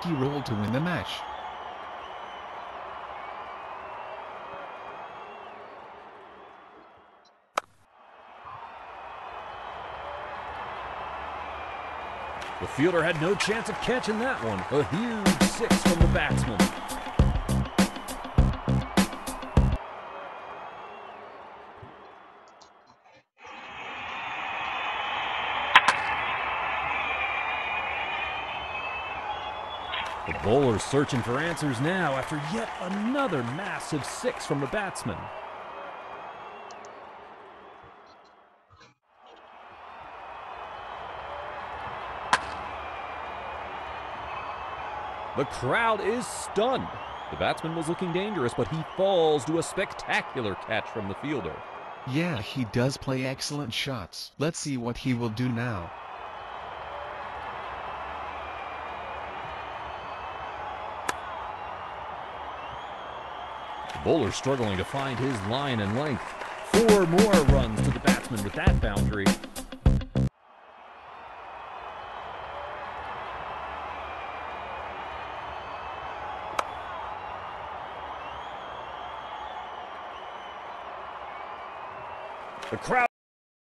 key role to win the match. The fielder had no chance of catching that one. A huge 6 from the batsman. The bowler's searching for answers now after yet another massive 6 from the batsman. The crowd is stunned. The batsman was looking dangerous, but he falls to a spectacular catch from the fielder. Yeah, he does play excellent shots. Let's see what he will do now. The bowler struggling to find his line and length. 4 more runs to the batsman with that boundary. The crowd